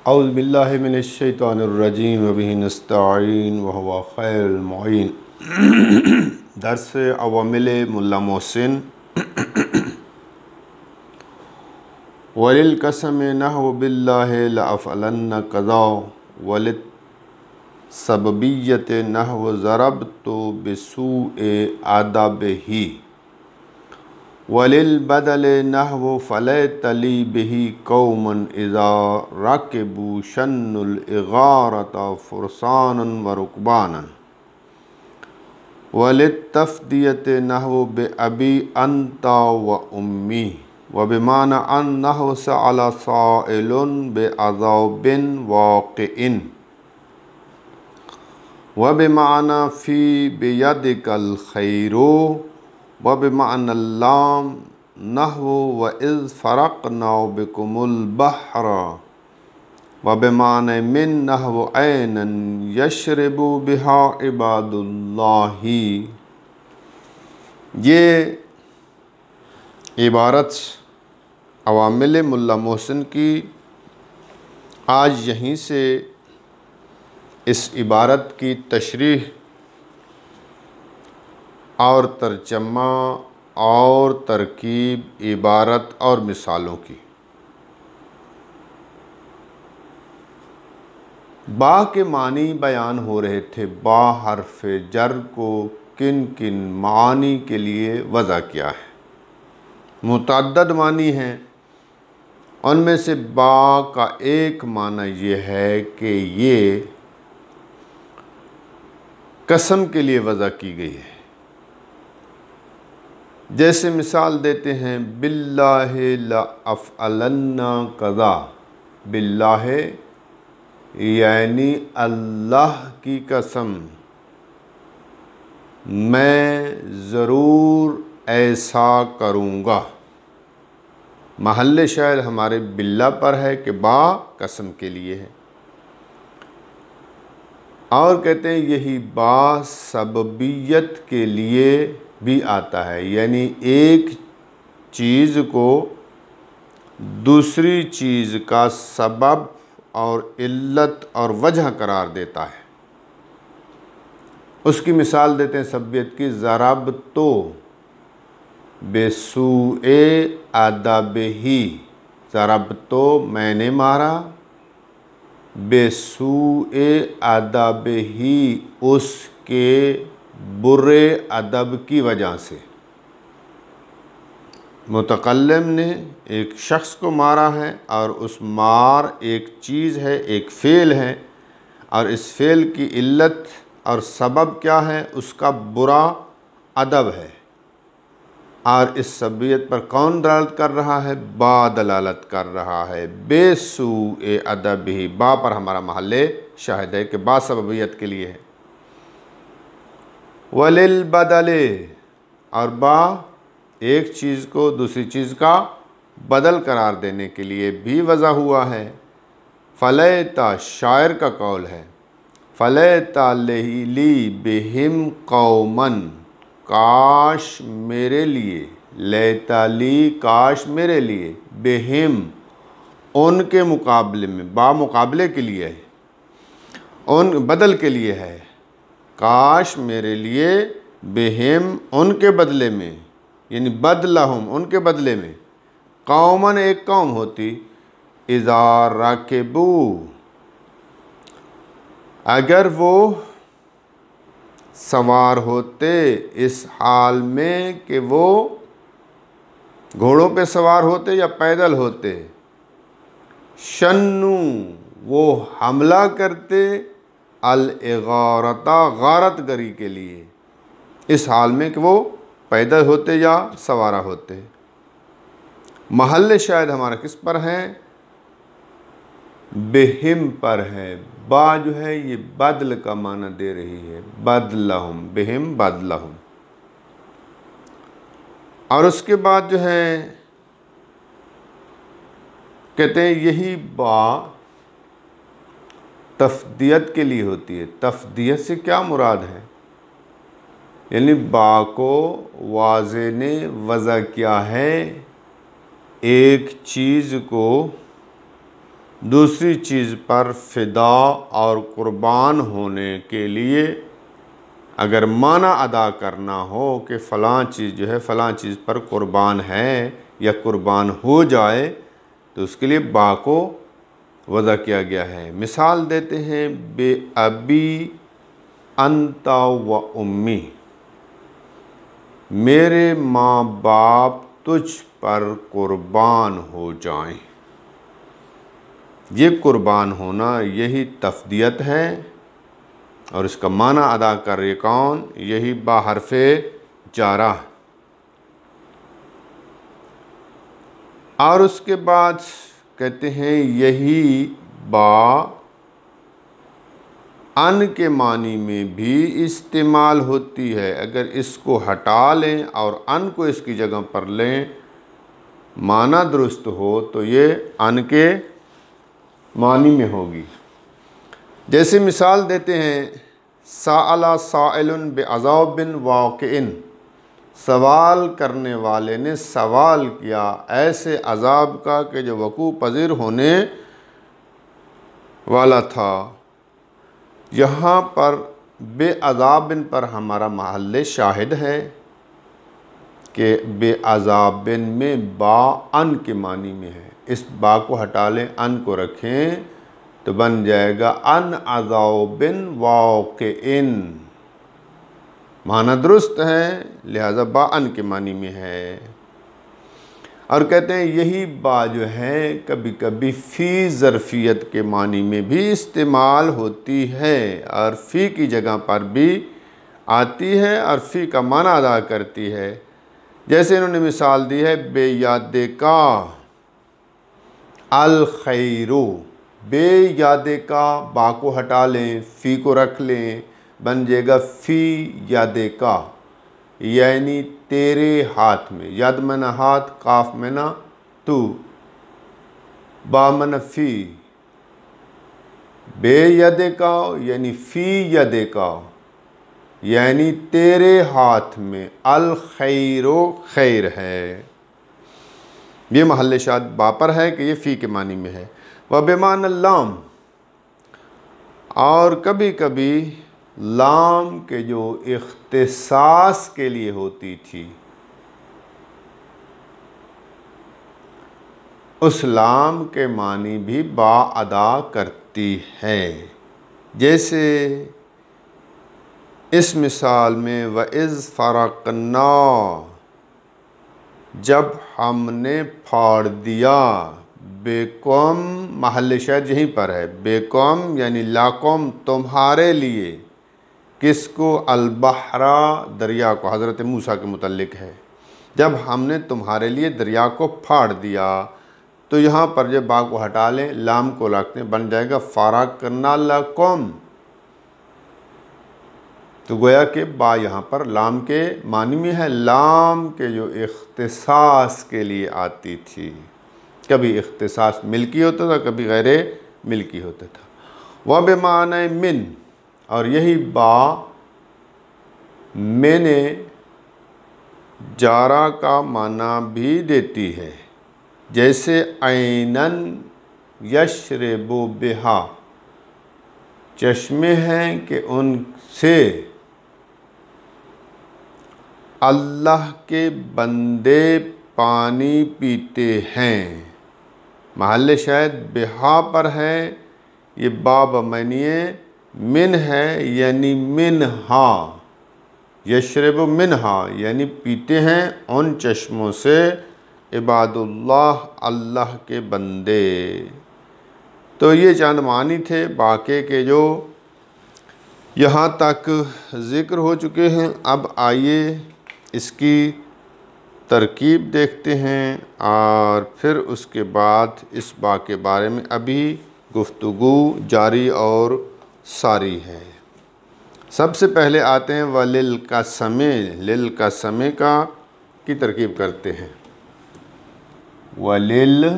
औज़ु बिल्लाहि मिनश शैतानिर्रजीम व बिही नस्तईन व हुवा खैरुल मुईन। दर्स अवामिल मुल्ला मोहसिन। वलिल कसम नहव बिल्लाहि लअफ़अलन्न कज़ा वलित सबबिय्यत नहव ज़रबतु बिसूए आदाबिही वलिल बदल नहव फलैतली बिही कौमन इज़ा राकिबू शन्नुल इगारता फुरसानन व रुकबानन वलित तफ़दियत नहव बेअबी अंता व उम्मी व बिमाना अन नहव सअला साइलुन बेअज़ाबिन वाक़िइन व बिमाना फ़ी बियदिकल खैरो व बिमाना लाम नहव व इज़ फ़रक़ना बिकुमुल बहरा व बिमाना मिन नहव ऐनन यशरबु बिहा इबादुल्लाही। ये इबारत अवामिल मुल्ला मोहसिन की आज यहीं से इस इबारत की तशरीह और तर्जमा और तरकीब इबारत और मिसालों की। बा के मानी बयान हो रहे थे। बा हर्फ जर को किन किन मानी के लिए वज़ा किया है। मुतअद्दद मानी हैं, उनमें से बा का एक माना ये है कि ये कसम के लिए वज़ा की गई है। जैसे मिसाल देते हैं बिल्लाहि लअफ़अलन्ना कज़ा। बिल्लाहि यानी अल्लाह की कसम, मैं ज़रूर ऐसा करूँगा। महल्ले शायद हमारे बिल्ला पर है कि बा कसम के लिए है। और कहते हैं यही बा सबबियत के लिए भी आता है, यानी एक चीज़ को दूसरी चीज़ का सबब और इल्लत और वजह करार देता है। उसकी मिसाल देते हैं सबबियत की। ज़रबतो बेसूए अदबिही। ज़रबतो मैंने मारा, बेसूए अदबिही उसके बुरे अदब की वजह से। मुतकल्लिम ने एक शख्स को मारा है और उस मार एक चीज़ है, एक फ़ेल है, और इस फ़ेल की इल्लत और सबब क्या है? उसका बुरा अदब है। और इस सबबियत पर कौन दलालत कर रहा है? बा दलालत कर रहा है। बेसूए अदब ही, बा पर हमारा महल्ले शाहिद है कि बा सबबियत के लिए है। वलिल बदले, और बा एक चीज़ को दूसरी चीज़ का बदल करार देने के लिए भी वज़ा हुआ है। फ़लैता शायर का कौल है। फ़लैता ली बिहिम कौमन, काश मेरे लिए, लैताली काश मेरे लिए, बेहिम उनके मुकाबले में, बा मुकाबले के लिए है, उन बदल के लिए है। काश मेरे लिए, बेहिम उनके बदले में, यानी बदलहुम उनके बदले में, कौमन एक कौम होती, इज़ा राकिबू अगर वो सवार होते, इस हाल में कि वो घोड़ों पे सवार होते या पैदल होते, शन्नु वो हमला करते, अल इगारता गारत गरी के लिए, इस हाल में कि वो पैदल होते या सवारा होते। महल्ले शायद हमारा किस पर है? बेहिम पर है। बा जो है ये बदल का माना दे रही है। बदलहुम, बेहिम बदलहुम। और उसके बाद जो है कहते हैं यही बा तफ़दियत के लिए होती है। तफ़दियत से क्या मुराद है? यानी बा को वाज़े ने वज़ा किया है एक चीज़ को दूसरी चीज़ पर फ़िदा और कुर्बान होने के लिए अगर माना अदा करना हो कि फ़लाँ चीज़ जो है फ़लाँ चीज़ पर कुर्बान है या कुर्बान हो जाए, तो उसके लिए बा को वज़ा किया गया है। मिसाल देते हैं, बे अबी अंता व उम्मी, मेरे माँ बाप तुझ पर कुर्बान हो जाएं। ये कुर्बान होना यही तफ़दियत है और इसका माना अदा कर रहे कौन? यही बा हरफ़े जारा। और उसके बाद कहते हैं यही बा अन के मानी में भी इस्तेमाल होती है। अगर इसको हटा लें और अन को इसकी जगह पर लें, माना दुरुस्त हो तो ये अन के मानी में होगी। जैसे मिसाल देते हैं, साअला साइलुन बिअज़ाबिन वाक़िइन, सवाल करने वाले ने सवाल किया ऐसे अज़ाब का कि जो वक़ू पज़ीर होने वाला था। यहाँ पर बेअज़ाबिन पर हमारा महल शाहिद है कि बेअज़ाबिन में बा अन के मानी में है। इस बा को हटा लें, अन को रखें तो बन जाएगा अन अज़ाबिन वाक़िइन। माना दुरुस्त है, लिहाजा बा अन के मानी में है। और कहते हैं यही बा जो है कभी कभी फ़ी ज़रफ़ियत के मानी में भी इस्तेमाल होती है और फ़ी की जगह पर भी आती है और फ़ी का माना अदा करती है। जैसे इन्होंने मिसाल दी है, बेयादे का अल खैरो, बेयादे का बा को हटा लें, फ़ी को रख लें, बन जाएगा फ़ी यादे का, यानी तेरे हाथ में। यद मना हाथ, काफ में ना तू, बा मन फ़ी, बेयदे का यानी फ़ी यदे का, यानी तेरे हाथ में अल खैरो खैर है। ये महल शाद बा पर है कि ये फ़ी के मानी में है। व बेमान लाम, और कभी कभी लाम के जो इख्तिसास के लिए होती थी, उस लाम के मानी भी बा अदा करती है। जैसे इस मिसाल में व इज़ फ़रक़ना, जब हमने फाड़ दिया, बेकौम महल शायद यहीं पर है, बेकौम यानी लाकौम तुम्हारे लिए, किसको? अलबहरा दरिया को, हज़रत मूसा के मुतल्लिक है। जब हमने तुम्हारे लिए दरिया को फाड़ दिया, तो यहाँ पर जब बा को हटा लें, लाम को रखते, बन जाएगा फ़रक़ना लकुम। तो गोया कि बा यहाँ पर लाम के मानी में है, लाम के जो इख्तिसास के लिए आती थी। कभी इख्तिसास मिल्की होता था, कभी गैरे मिल्की होता था। वह बेमाने मिन, और यही बा मैंने जारा का माना भी देती है। जैसे ऐनन यशरबु बिहा, चश्मे हैं कि उनसे अल्लाह के बंदे पानी पीते हैं। महल शायद बिहा पर है, ये बाब मनिए मिन है, यानी मिनहा, यशरब मिनहा यानी पीते हैं उन चश्मों से इबादुल्लाह, अल्लाह के बंदे। तो ये चंद मानी थे बाक़े के जो यहाँ तक ज़िक्र हो चुके हैं। अब आइए इसकी तरकीब देखते हैं और फिर उसके बाद इस बा के बारे में अभी गुफ्तगू जारी और सारी है। सबसे पहले आते हैं वलिल का समय, लिल का समय का की तरकीब करते हैं। वलिल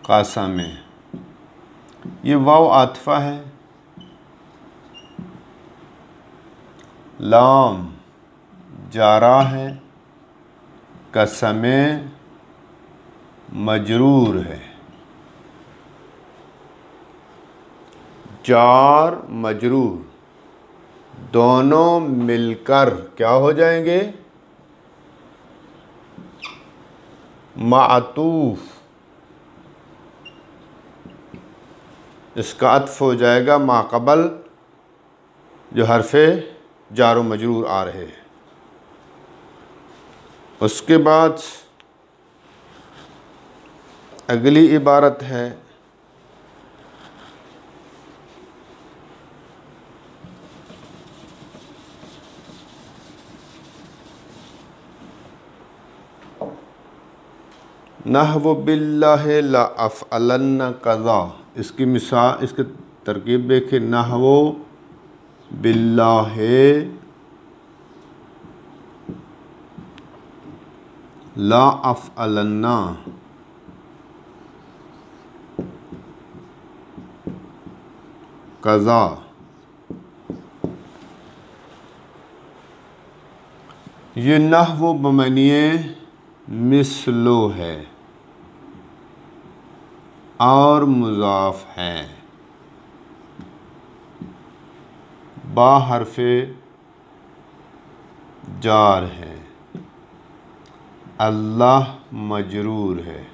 का समय, ये वाव आतफा है, लाम जारा है, का समय मजरूर है। जार मजरूर दोनों मिलकर क्या हो जाएंगे? मातूफ, इसका अत्फ हो जाएगा माक़बल जो हरफ़े जार व मजरूर आ रहे हैं। उसके बाद अगली इबारत है नहव बिल्लाहि ला अफ़अलन्न कज़ा। इसकी मिसाल, इसकी तरकीब देखें। नहव बिल्लाहि ला अफ़अलन्न कज़ा। ये नहव बमनिए मिसलो है और मुज़ाफ़ है, बा हरफ़े जार है, अल्लाह मजरूर है।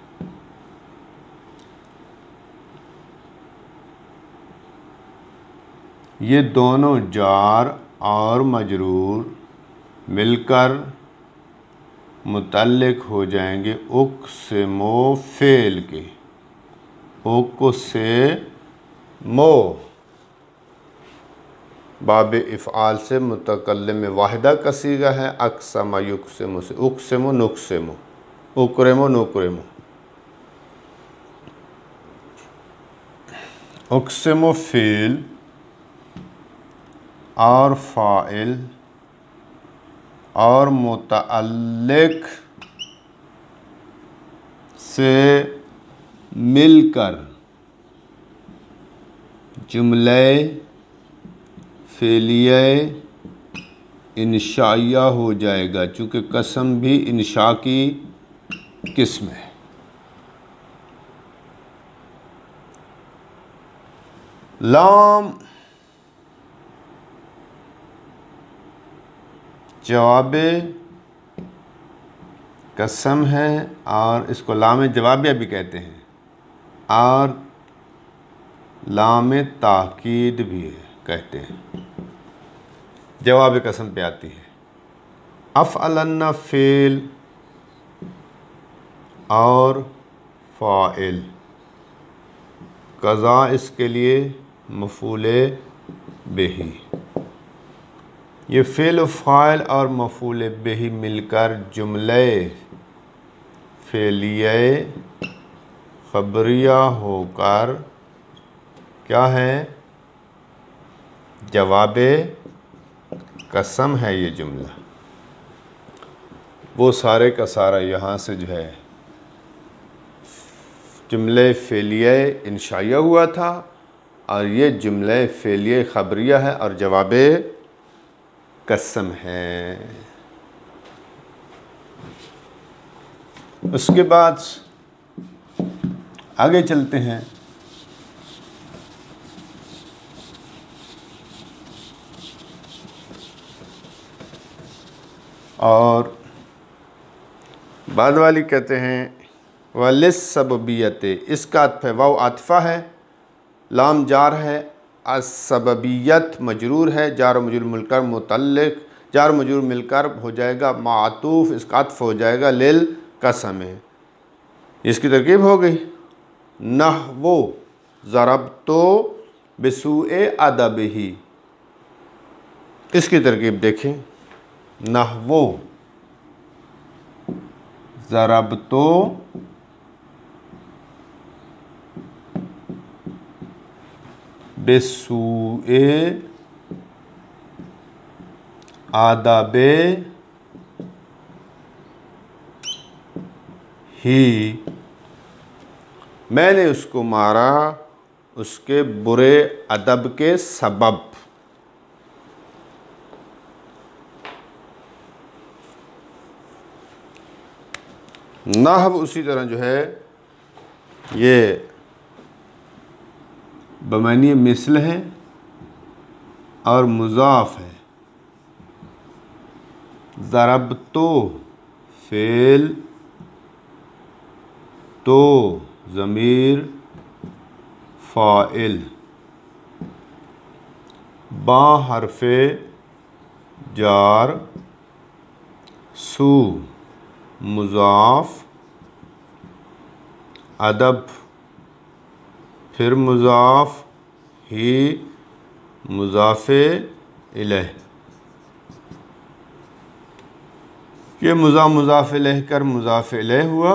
ये दोनों जार और मजरूर मिलकर मुतल्लिक़ हो जाएंगे उक़सिमो फ़ेल के। उक़सिमो बाब इफ़आल से मुतकल्लिम वाहिदा का सीगा है। अक़सम युक़सिमु से उक़सिमु नुक़सिमु, उकरिमु नुकरिमु। उक़सिमु फ़ेल और फ़ाइल और मुतअल्लिक़ से मिलकर जुमले फ़ेलिया इंशाइया हो जाएगा, चूँकि कसम भी इंशा की किस्म है। लाम जवाबे कसम है और इसको लाम जवाबिया भी कहते हैं और लाम ताकीद भी कहते हैं। जवाब कसम पे आती है। अफ़अलन्न फ़ेल और फ़ाइल, क़ज़ा इसके लिए मफ़ूले बिही। ये फ़ेल फ़ाइल और मफ़ूले बिही मिलकर जुमले फ़ेलिया ख़बरिया होकर क्या है? जवाबे कसम है। ये जुमला वो सारे का सारा यहाँ से जो है जुमले फ़ेलिया इंशाइया हुआ था और ये जुमले फ़ेलिया ख़बरिया है और जवाबे कसम है। उसके बाद आगे चलते हैं। और बाद वाली कहते हैं वलिस सबबियते, इसका अत्फ़ है, वाव आतिफ़ा है, लाम जार है, असबबियत मजरूर है, जार मजरूर मिलकर मुतल्लिक़, जार मजरूर मिलकर हो जाएगा मातूफ़, इसका अत्फ़ हो जाएगा लिल कसम। इसकी तरकीब हो गई। नहवो ज़रबतो बिसूए अदबिही, इसकी तरकीब देखें। नहवो ज़रबतो बिसूए आदबे ही, मैंने उसको मारा उसके बुरे अदब के सबब। नहव उसी तरह जो है ये बमानी मिसल है और मुज़ाफ है। ज़रबतो फ़ेल, तो ज़मीर फ़ाइल, बा हरफ़े जार, सू मुज़ाफ, अदब फिर मुज़ाफ, ही मुज़ाफ़े इलैह। ये मुज़ाफ़ इलैह कर मुज़ाफ़ इलैह हुआ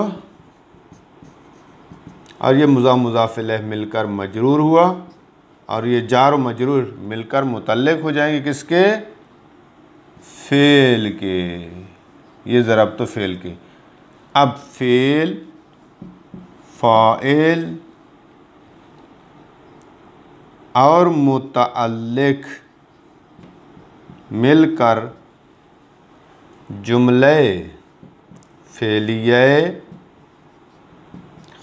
और ये मुज़ाफ़ इलैह मिलकर मजरूर हुआ और ये जार व मजरूर मिलकर मुतल्लिक़ हो जाएंगे किसके? फ़ेल के। ये ज़रब तो फ़ेल के। अब फ़ेल, फ़ाइल और मुतअल्लिक़ मिलकर जुमले फ़ेलिया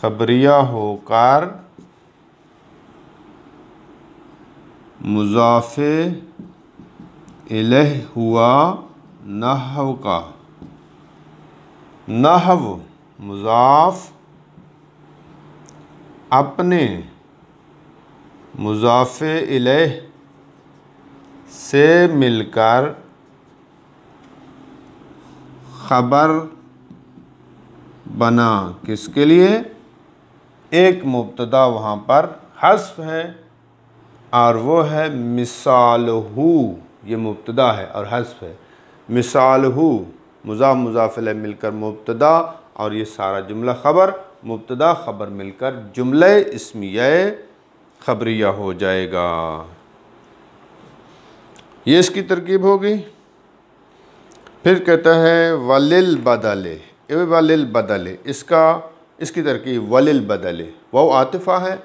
ख़बरिया होकर मुज़ाफ़े इलैह हुआ नहव का। नहव मुज़ाफ़ अपने मुज़ाफ़े इलैह से मिलकर ख़बर बना। किसके लिए? एक मुब्तदा वहाँ पर हज़्फ़ है और वो है मिसालहू। ये मुब्तदा है और हज़्फ़ है। मिसालहू मुज़ाफ़ इलैह मिलकर मुब्तदा और ये सारा जुमला ख़बर, मुब्तदा ख़बर मिलकर जुमले इस्मिया ख़बरिया हो जाएगा। ये इसकी तरकीब हो गई। फिर कहता है वलिल बदले, वलिल बदले, इसकी तरकीब वलिल बदले। वो आतिफ़ा है,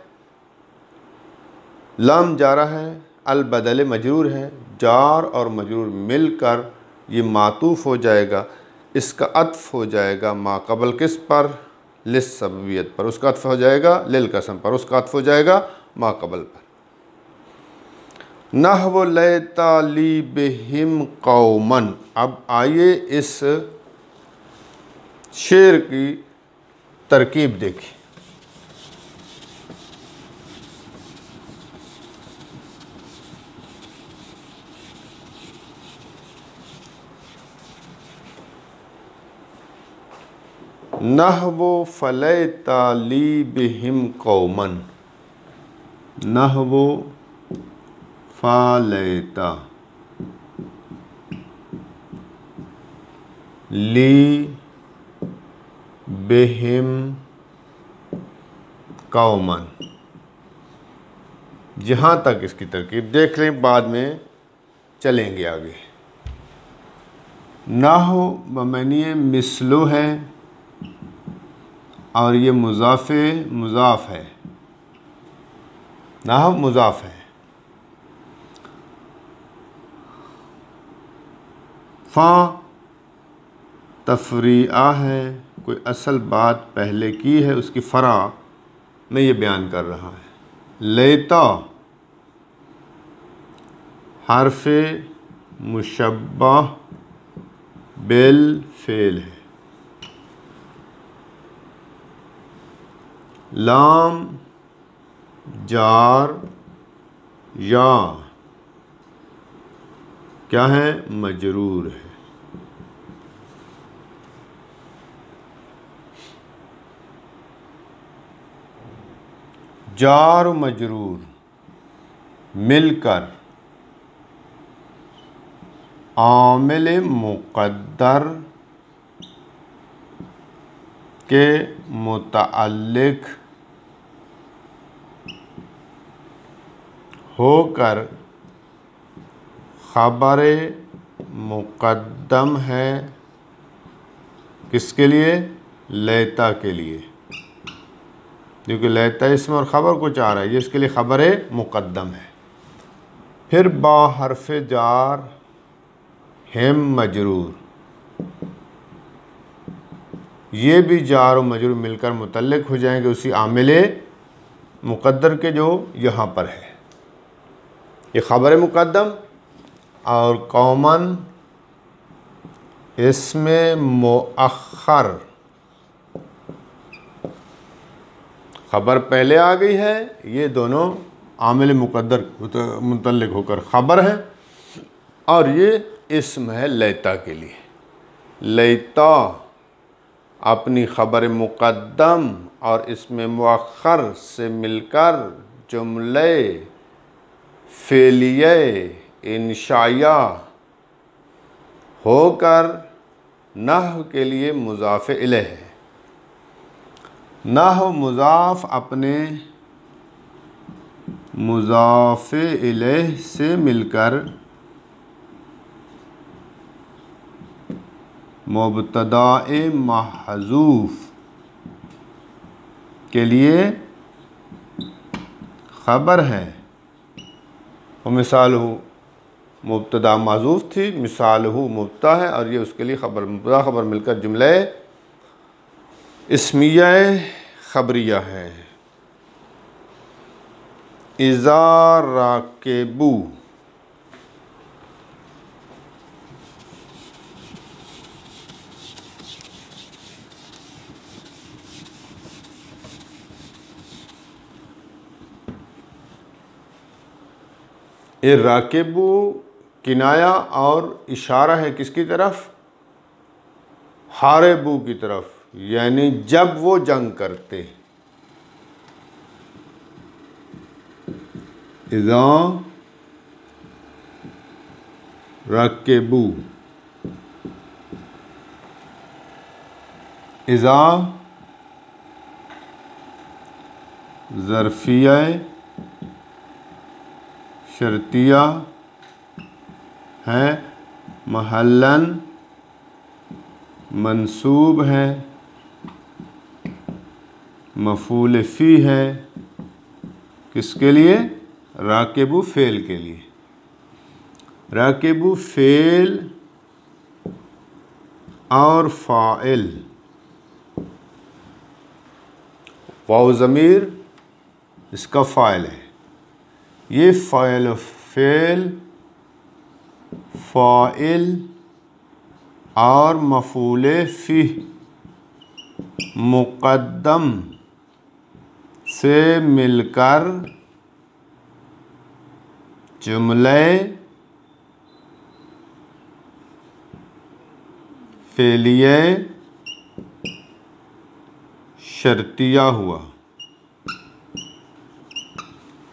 लाम जारा है, अल बदले मजरूर है, जार और मजरूर मिलकर ये मातूफ़ हो जाएगा। इसका अत्फ़ हो जाएगा मा क़बल किस पर? लिस सबबियत पर। उसका अत्फ़ हो जाएगा लिल कसम पर। उसका अत्फ़ हो जाएगा मा क़बल पर। नहव लैता ली बिहिम कौमन। अब आइए इस शेर की तरकीब देखिए। नहवो फलैता ली बिहिम कौमन। नहवो फलैता ली बिहिम कौमन। जहाँ तक इसकी तरकीब देख लें, बाद में चलेंगे आगे। नाहु बमनी मिसलो है और ये मुज़ाफ़े मुज़ाफ़ है। नाहु मुज़ाफ़ है। फ़ा तफ़रीआ है, कोई असल बात पहले की है उसकी फ़रा में ये बयान कर रहा है। लेता हर्फ़े मुशब्बह बिल फ़ेल है। लाम जार या क्या है? मजरूर है। जार मजरूर मिलकर आमिल मुक़द्दर के मुतअल्लिक़ होकर ख़बर मुक़द्दम है। किसके लिए? लेता के लिए, क्योंकि लेता इसमें और ख़बर कुछ आ रहा है, ये इसके लिए ख़बर मुक़द्दम है। फिर बा हर्फ़ जार हिम मजरूर, ये भी जार और मजरूर मिलकर मुतल्लिक़ हो जाएंगे उसी आमिल मुक़द्दर के जो यहाँ पर है, ये ख़बर मुक़द्दम और कौमन इसमें मुअख्खर, ख़बर पहले आ गई है, ये दोनों आमिल मुक़द्दर मुतल्लिक़ होकर ख़बर है, और ये इस्म है लैता के लिए। लैता अपनी ख़बर मुक़द्दम और इसमें मुअख्खर से मिलकर जुमले फ़ेलिये इंशाया होकर नहव के लिए मुज़ाफ़ इलैह है। नहव मुज़ाफ़ अपने मुज़ाफ़ इलैह से मिलकर मुब्तदाए महज़ूफ़ के लिए ख़बर है। और मिसाल हो मुब्तदा महज़ूफ़ थी, मिसाल हो मुब्तदा है, और ये उसके लिए ख़बर मुब्तदा ख़बर मिलकर जुमला इस्मिया ख़बरिया है। इज़ा राकेबू, ये राकेबू किनाया और इशारा है किसकी तरफ? हारेबू की तरफ, यानी जब वो जंग करते। इज़ा राकेबू, इज़ा ज़र्फ़िया शर्तिया है, महल्लन मंसूब है, मफ़ूल फ़ी है, किसके लिए? राकेबू फ़ेल के लिए। राकेबू फ़ेल और फ़ाइल, वाव ज़मीर इसका फ़ाइल है। ये फ़ाइल फ़ेल फ़ाइल और मफ़ूल फ़ी मुक़द्दम से मिलकर जुमले फ़ेलिये शर्तिया हुआ।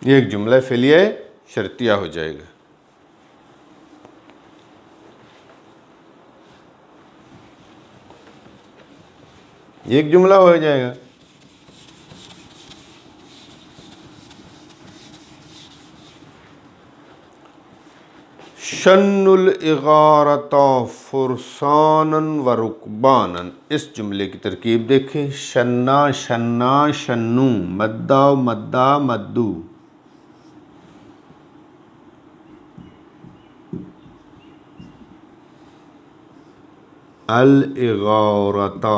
ये एक जुमला फ़ेलिये शर्तिया हो जाएगा। एक जुमला हो जाएगा। शन्नुल इगारता फुरसानन व रुकबानन, इस जुमले की तरकीब देखें। शन्ना शन्ना शन्नू, मद्दा मद्दा मद्दू। अल इगारता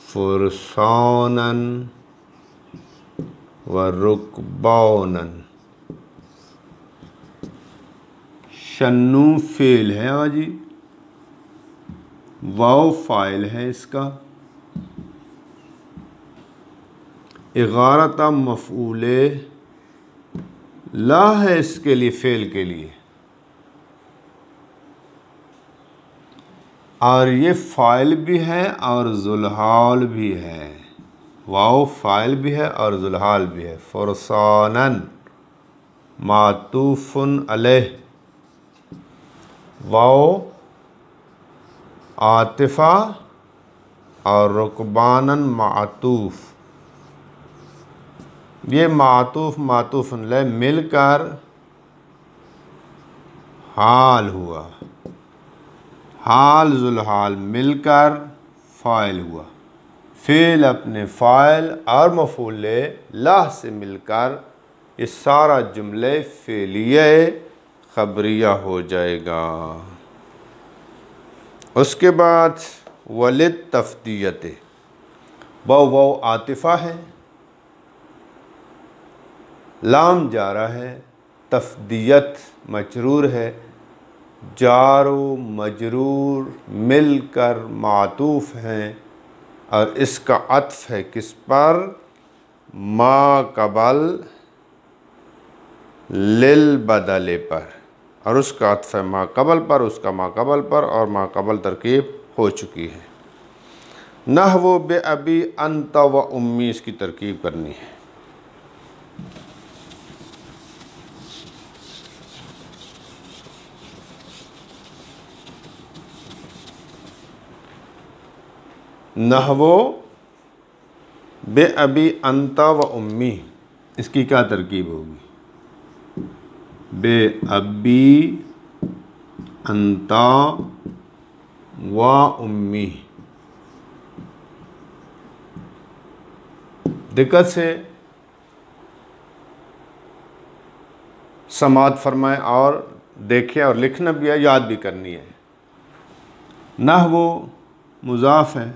फुरसानन व रुकबानन। शन्नू फ़ेल है आजी, वाव फ़ाइल है इसका, इगारता मफ़ऊले ला है इसके लिए, फ़ेल के लिए, और ये फ़ाइल भी है और ज़ुलहाल भी है। वाव फ़ाइल भी है और ज़ुलहाल भी है। फुरसानन मातूफ़ुन अलैह, वाव आतिफ़ा और रुकबानन मातूफ़। ये मातूफ़ मातूफ़ुन अलैह मिलकर हाल हुआ, हाल ज़ुलहाल मिलकर फ़ाइल हुआ। फ़ेल अपने फ़ाइल और मफ़ऊल लाह से मिलकर ये सारा जुमले फ़ेलिये ख़बरिया हो जाएगा। उसके बाद वलिद तफ़दीयत, वाव आतिफ़ा है लाम जारा है, तफदियत मजरूर है, जारो मजरूर मिलकर मातूफ हैं और इसका अत्फ है किस पर? मा कबल लिल बदले पर, और उसका अत्फ है मा कबल पर, उसका मा कबल पर, और मा कबल तरकीब हो चुकी है। नहवो बे अबी अंत व उम्मी, इसकी तरकीब करनी है। नहवो बे अबी अंता व उम्मी, इसकी क्या तरकीब होगी? बे अबी अंता व उम्मी। दिक्कत से समात फरमाएं और देखें, और लिखना भी है, याद भी करनी है। नहवो मुज़ाफ है,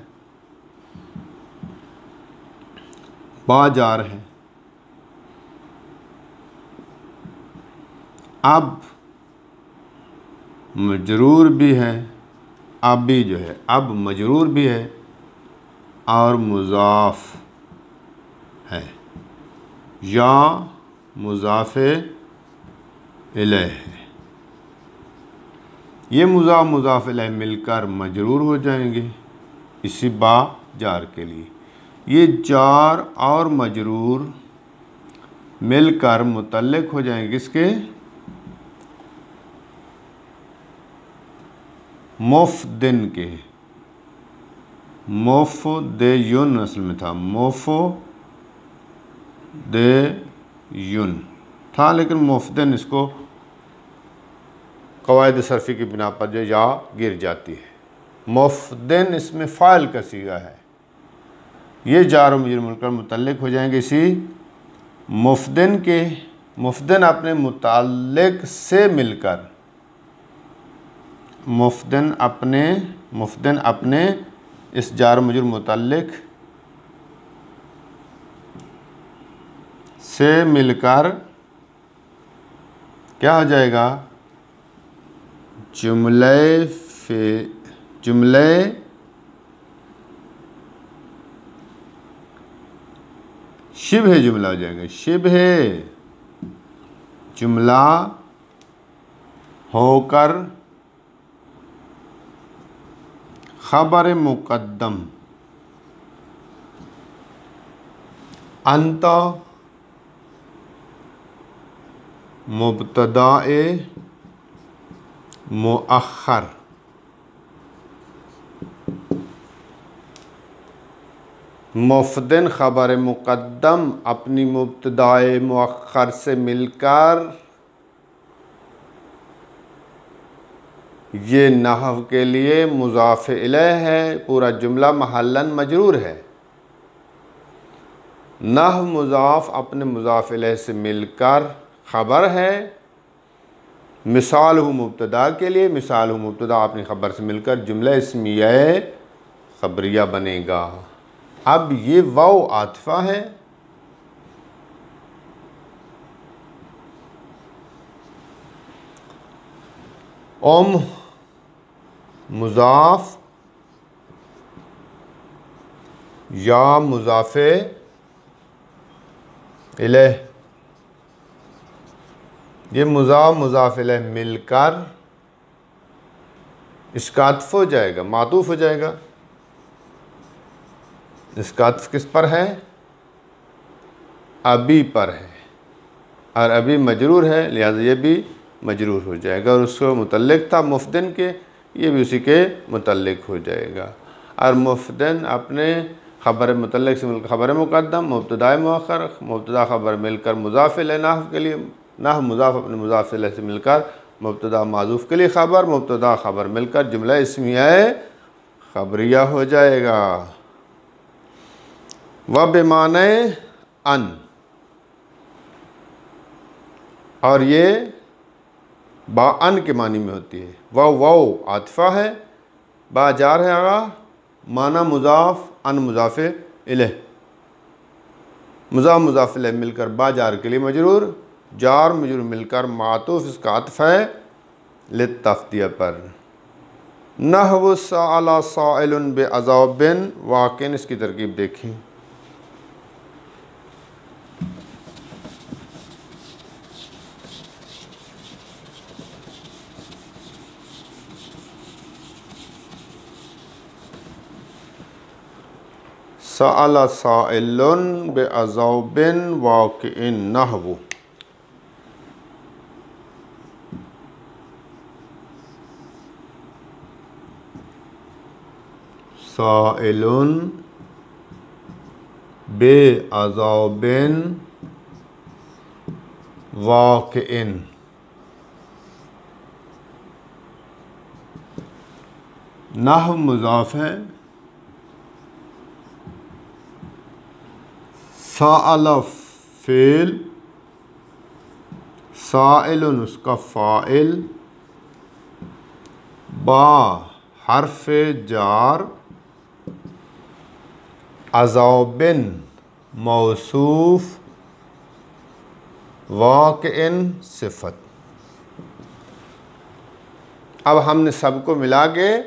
बाजार है, अब मजरूर भी है, अब भी जो है अब मजरूर भी है और मुज़ाफ है, या मुज़ाफ़े इलैह है। ये मुज़ाफ़ इलैह मिलकर मजरूर हो जाएंगे इसी बा जार के लिए। ये जार और मजरूर मिलकर मुतल्लिक हो जाएंगे किसके? मुफ़दिन के। मुफ़देयुन असल में था, मुफ़देयुन था, लेकिन मुफ़दिन इसको क़वाइद सरफ़ी की बिना पर जो या गिर जाती है। मुफ़दिन इसमें फ़ाइल का सीगा है। ये जार मजरूर मिलकर मुतल्लिक हो जाएंगे इसी मुफ़दिन के। मुफ़दिन अपने मुतल्लिक से मिलकर, मुफ़दिन अपने इस जार मजरूर मुतल्लिक से मिलकर क्या हो जाएगा? जुमले शिब्ह जुमला हो जाएगा। शिब्ह जुमला होकर खबर मुक़द्दम अंत मुब्तदाए मुअख्खर। मुफ़दिन ख़बर मुक़द्दम अपनी मुब्तदाए मुअख्खर से मिलकर, ये नहव के लिए मुज़ाफ़ इलैह है। पूरा जुमला महल्लन मजरूर है। नहव मुज़ाफ़ अपने मुज़ाफ़ इलैह से मिलकर ख़बर है। मिसाल हु मुब्तदा के लिए, मिसाल हु मुब्तदा अपनी ख़बर से मिलकर जुमला इस्मिया ख़बरिया बनेगा। अब ये वाव आतिफ़ा है, ओम मुज़ाफ़ या मुज़ाफ़े इलैह, ये मुज़ाफ़ इलैह मिलकर इसका अत्फ़ हो जाएगा, मातूफ़ हो जाएगा। इसका अत्फ़ किस पर है? अभी पर है, और अभी मजरूर है, लिहाजा ये भी मजरूर हो जाएगा। और उसको मुतल्लिक था मुफ़दिन के, ये भी उसी के मुतल्लिक हो जाएगा। और मुफ़दिन अपने ख़बर मुतल्लिक से मिलकर ख़बर मुक़द्दम, मुब्तदा मुअख्खर, मुब्तदा ख़बर मिलकर मुज़ाफ़ इलैह नहव के लिए, नहव मुज़ाफ़ अपने मुज़ाफ़ इलैह से मिलकर मुब्तदा माज़ूफ़ के लिए ख़बर, मुब्तदा ख़बर मिलकर जुमला इस्मिया ख़बरिया हो जाएगा। व बेमाने अन, और ये बा अन के मानी में होती है। वाव आतिफ़ा है, बा जार है आगा, माना मुज़ाफ़, अन मुज़ाफ़े इलैह। मुज़ाफ़ इलैह मिलकर बा जार के लिए मजरूर, जार मजरूर मिलकर मातूफ़ इसका अत्फ़ है लित्तफ़दिया पर। नहवु सअला साइलुन बिअज़ाबिन, वाक़िअन इसकी तरकीब देखें। सअला साइलुन बिअज़ाबिन वाक़िअन नहवु। साइलुन बिअज़ाबिन वाक़िअन। नहव मुज़ाफ़ है, साअला फ़ेल, साइलुन उसका फ़ाइल, बा हर्फ़ जार, अज़ाबिन मौसूफ़, वाक़िअन सिफ़त। अब हमने सबको मिला के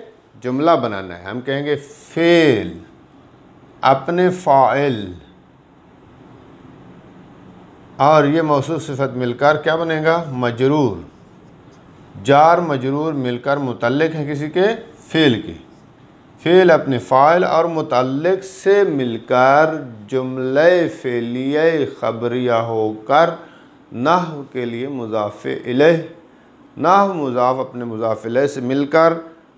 जुमला बनाना है। हम कहेंगे फ़ेल अपने फ़ाइल और ये मौसूफ़ सिफ़त मिलकर क्या बनेगा? मजरूर। जार मजरूर मिलकर मुतल्लिक़ है किसी के? फ़ेल के। फ़ेल अपने फ़ाइल और मुतल्लिक़ से मिलकर जुमले फ़ेलिये ख़बरिया होकर नहव के लिए मुज़ाफ़ इलैह, नहव मुज़ाफ़ अपने मुज़ाफ़ इलैह से मिलकर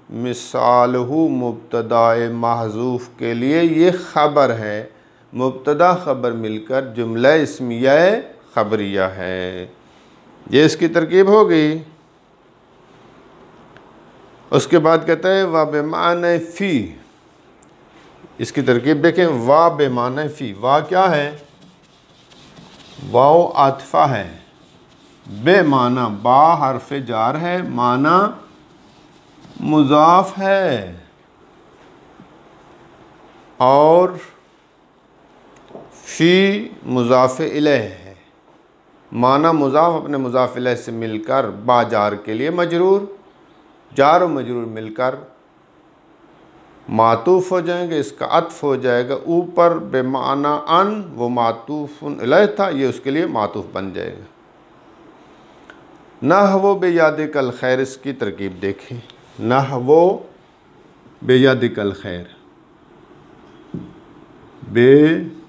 मिसालहु मुब्तदाए महज़ूफ़ के लिए ये ख़बर है। मुब्तदा ख़बर मिलकर जुमला इस्मिया ख़बरिया है। ये इसकी तरकीब हो गई। उसके बाद कहते हैं वा बेमाने फ़ी। इसकी तरकीब देखें, वा बेमाने फ़ी। वा क्या है? वाओ आतिफ़ा है, बेमाना बा हर्फ़ जार है, माना मुज़ाफ़ है और फ़ी मुज़ाफ़ इलैह है। माना मुज़ाफ़ अपने मुज़ाफ़ इलैह से मिलकर बा जार के लिए मजरूर, जार और मजरूर मिलकर मातूफ़ हो जाएंगे, इसका अत्फ़ हो जाएगा ऊपर बेमाना अन, वो मातूफ़ुन इलैह था, ये उसके लिए मातूफ़ बन जाएगा। नहवो बेयादिकल खैर, इसकी तरकीब देखें। नहवो बेयादिकल खैर, बे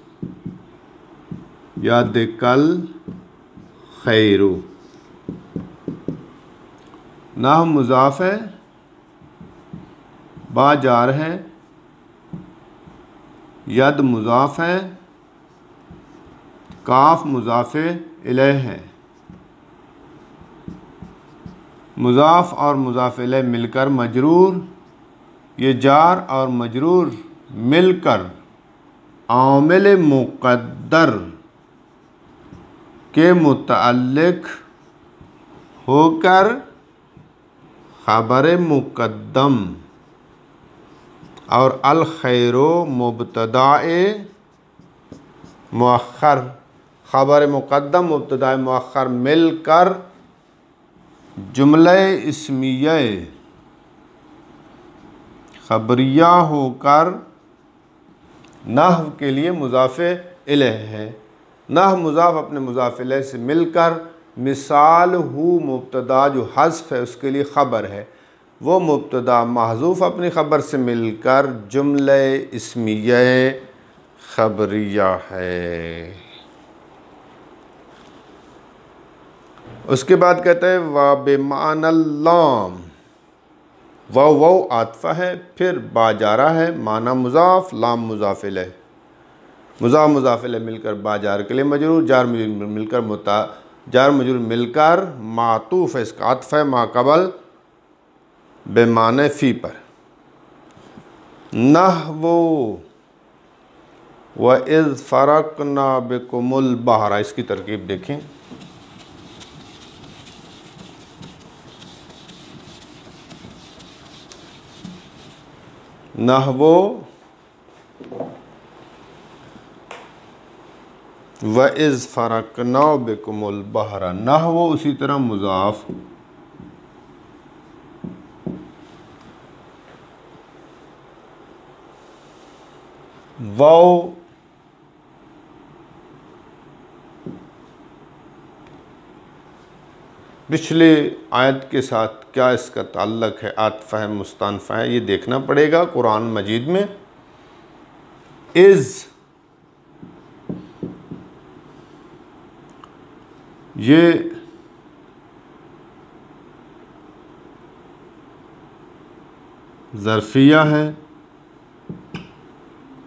यादिकल खैरु। नहव मुज़ाफ़ है, बा जार है, यद मुज़ाफ़ है, काफ मुज़ाफ़ इलैह है। मुज़ाफ़ और मुज़ाफ़ इलैह मिलकर मजरूर, ये जार और मजरूर मिलकर आमिल मुक़द्दर के मुतअल्लिक़ होकर ख़बर मुक़द्दम और अल खैरो मुब्तदाए मुअख्खर, ख़बर मुक़द्दम मुब्तदाए मुअख्खर मिलकर जुमला इस्मिया ख़बरिया होकर नहव के लिए मुज़ाफ़ इलैह है। नहव मुज़ाफ़ अपने मुज़ाफ़ इलैह से मिलकर मिसाल हु मुब्तदा जो हज़्फ़ है उसके लिए ख़बर है, वो मुब्तदा महज़ूफ़ अपनी ख़बर से मिलकर जुमला इस्मिया ख़बरिया है। उसके बाद कहते हैं वा बेमानल लाम। वाव आतिफ़ा है, फिर बा जारा है, माना मुज़ाफ़, लाम मुज़ाफ़ इलैह। मुज़ाफ़ इलैह मिलकर बा जार के लिए मजरूर, जार मजरूर मिलकर मातूफ़ है, इसका अत्फ़ है मा कबल बेमाने फ़ी पर। नहवो व इज़ फ़रक़ना बिकुमुल बहरा, इसकी तरकीब देखें। नहवो व इज़ फ़रक़ना बिकुमुल बहरा, नहव उसी तरह मुज़ाफ़, वाव पिछले आयत के साथ क्या इसका ताल्लुक है, आतफ़ है मुस्तनफ़ है, ये देखना पड़ेगा कुरान मजीद में। इज़ ये ज़र्फ़िया है,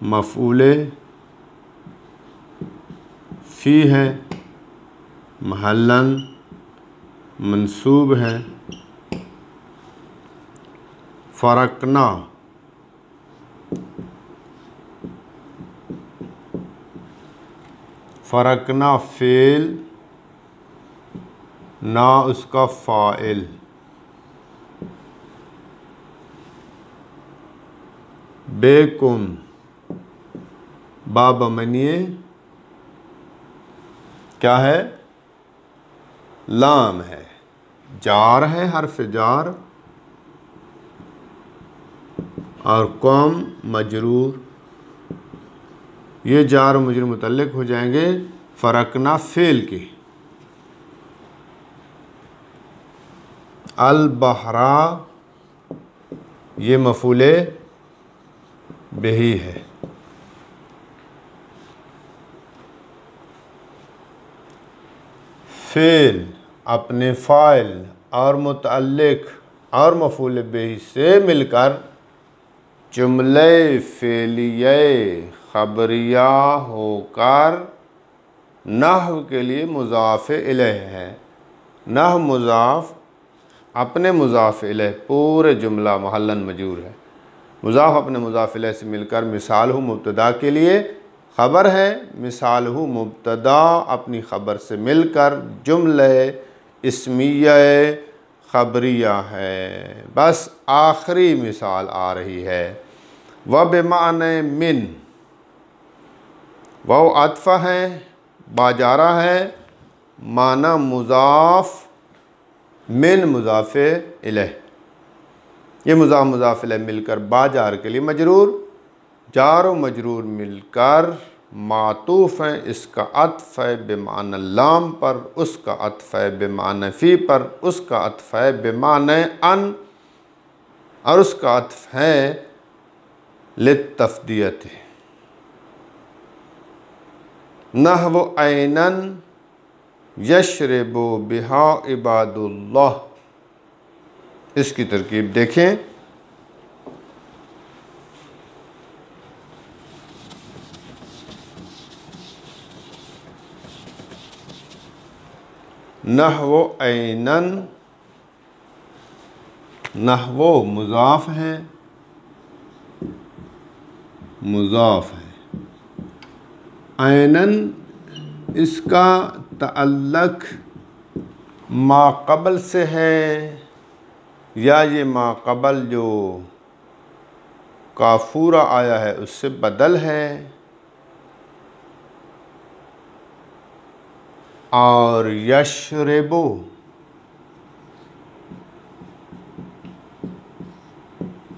मफ़ऊले फ़ी है, महल्लन मंसूब है, फ़रक़ना फ़रक़ना फ़ेल, ना उसका फ़ाइल, बेकुम बाब मनिए क्या है, लाम है, जार है, हर्फ जार, और कौम मजरूर, ये जार मजरूर मुतल्लिक हो जाएंगे फ़रक़ना फ़ेल के। अल बहरा ये मफ़ूले बिही है, फ़ेल अपने फ़ाइल और मुतअल्लिक़ और मफ़ूल बिही से मिलकर जुमले फ़ेलिये ख़बरिया होकर नहव के लिए मुज़ाफ़ इलैह है। नहव मुज़ाफ़ अपने मुज़ाफ़ इलैह, पूरे जुमला महल्लन मजरूर है। मुज़ाफ़ अपने मुज़ाफ़ इलैह से मिलकर मिसाल हु मुब्तदा के लिए ख़बर है, मिसाल हु मुब्तदा अपनी ख़बर से मिलकर जुमले इस्मिया ख़बरिया है। बस आखिरी मिसाल आ रही है। व बेमाने मिन, वह अतफ़ा है, बाजारा है, माना मुज़ाफ़, मिन मुज़ाफ़ इलैह, ये मुज़ाफ़ इलैह मिलकर बाजार के लिए मजरूर, जार व मजरूर मिलकर मातूफ़ हैं, इसका अत्फ़ है बेमाना लाम पर, उसका अत्फ़ है बेमाना फ़ी पर, उसका अत्फ़ है बेमाना अन, और उसका अत्फ़ है लित्तफ़दीयत। नहव ऐनन यशरबु बिहा इबादुल्लाह, इसकी तरकीब देखें। नहव ऐनन, नहवो मुज़ाफ़ है, मुज़ाफ़ है, ऐनन इसका तअल्लुक़ मा क़बल से है, या ये मा क़बल जो काफूरा आया है उससे बदल है, और यशरबु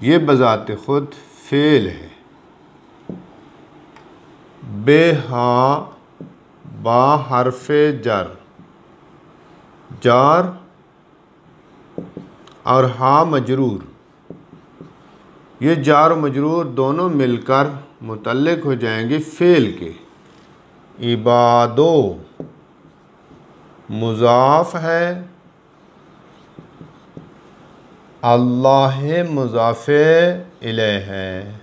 ये बज़ात ख़ुद फ़ेल है, बेहा बा हर्फ़े जर, जार और हा मजरूर, ये जार मजरूर दोनों मिलकर मुतल्लिक़ हो जाएंगे फ़ेल के। इबादो मुज़ाफ़ है, अल्लाह मुज़ाफ़ इलैह है,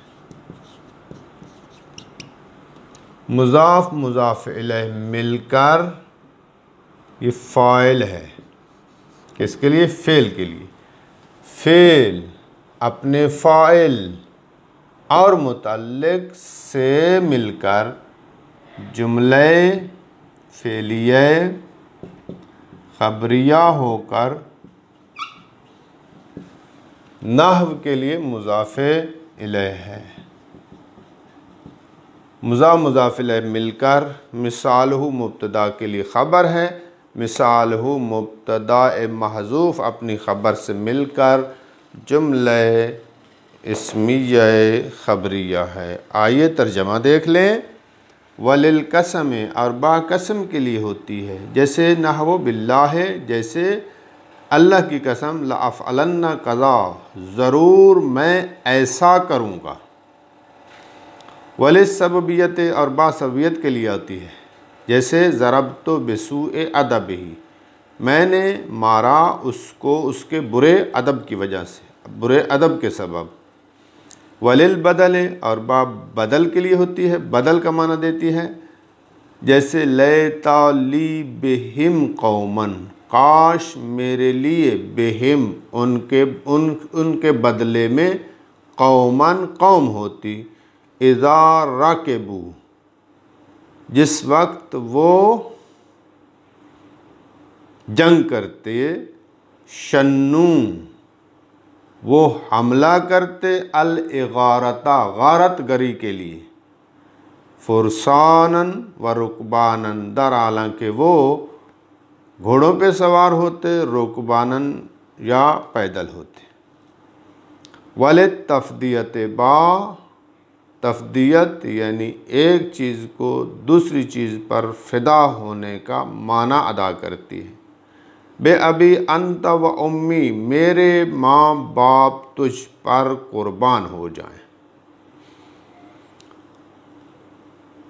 मुज़ाफ़ मुज़ाफ़ इलैह मिलकर ये फ़ाइल है, किसके लिए, फ़ेल के लिए। फ़ेल अपने फ़ाइल और मुतल्लिक़ से मिलकर जुमले फ़ेलिये ख़बरिया होकर नहव के लिए मुज़ाफ़ इलैह है। मुज़ाफ़िल मिलकर, मिसालहु मुब्तदा के लिए ख़बर है, मिसालहु मुब्तदा महज़ूफ़ अपनी ख़बर से मिलकर जुमला इस्मिया ख़बरिया है। आइए तर्जमा देख लें। वलिल कसम, और बा कसम के लिए होती है, जैसे नहवो बिल्लाह, जैसे अल्लाह की कसम, लअफ़अलन्ना कज़ा, ज़रूर मैं ऐसा करूँगा। वलिस सबबियत, और बा सबबियत के लिए आती है, जैसे ज़रबतो बिसूए अदबिही, मैंने मारा उसको उसके बुरे अदब की वजह से, बुरे अदब के सबब। वलिल बदल, और बा बदल के लिए होती है, बदल का माना देती है, जैसे लैता ली बिहिम कौमन, काश मेरे लिए बिहिम उनके बदले में कौमन कौम होती, इज़ा राकेबू, जिस वक्त वो जंग करते, शन्नू, वो हमला करते, अल इगारता, गारत गरी के लिए, फुरसानन व रुकबानन, दर हालांकि वो घोड़ों पे सवार होते, रुकबानन या पैदल होते। वाले तफदियत, बा तफदियत यानी एक चीज़ को दूसरी चीज़ पर फ़िदा होने का माना अदा करती है। बे अभी अंत व उम्मी, मेरे माँ बाप तुझ पर कुर्बान हो जाएं।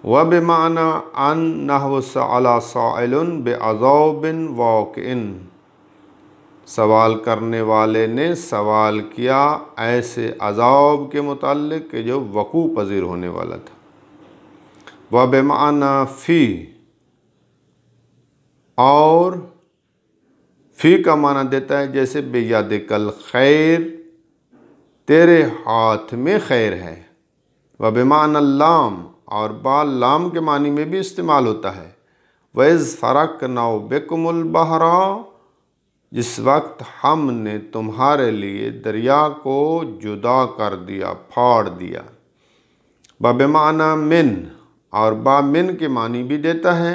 व बेमाना अन नहव सअला साइलुन बेअज़ाबिन वाक़िन, सवाल करने वाले ने सवाल किया ऐसे अज़ाब के मुताल्लिक़ कि जो वक़ू पज़ीर होने वाला था। व बेमाना फ़ी, और फ़ी का माना देता है, जैसे बेयदिकल खैर, तेरे हाथ में खैर है। व बेमाना लाम, और बा लाम के मानी में भी इस्तेमाल होता है। वैज़ फ़रक़ना बिकुमुल बहरा, जिस वक्त हमने तुम्हारे लिए दरिया को जुदा कर दिया, फाड़ दिया। बा बेमाना मिन, और बा मिन के मानी भी देता है,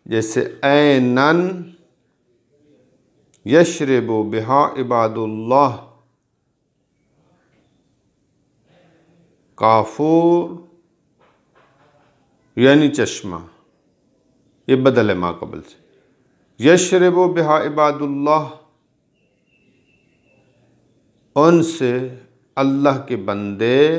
जैसे ऐनन यशरबु बिहा इबादुल्लाह, काफूर यानी चश्मा, ये बदल है माक़बल से। यशरबु बिहा इबादुल्लाह, उनसे अल्लाह के बंदे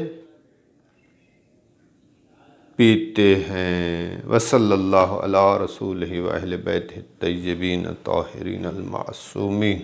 पीते हैं। वसल्लल्लाहु अला रसूलिही व अहले बैतिही तय्यबीन ताहिरीन अल मासूमीन।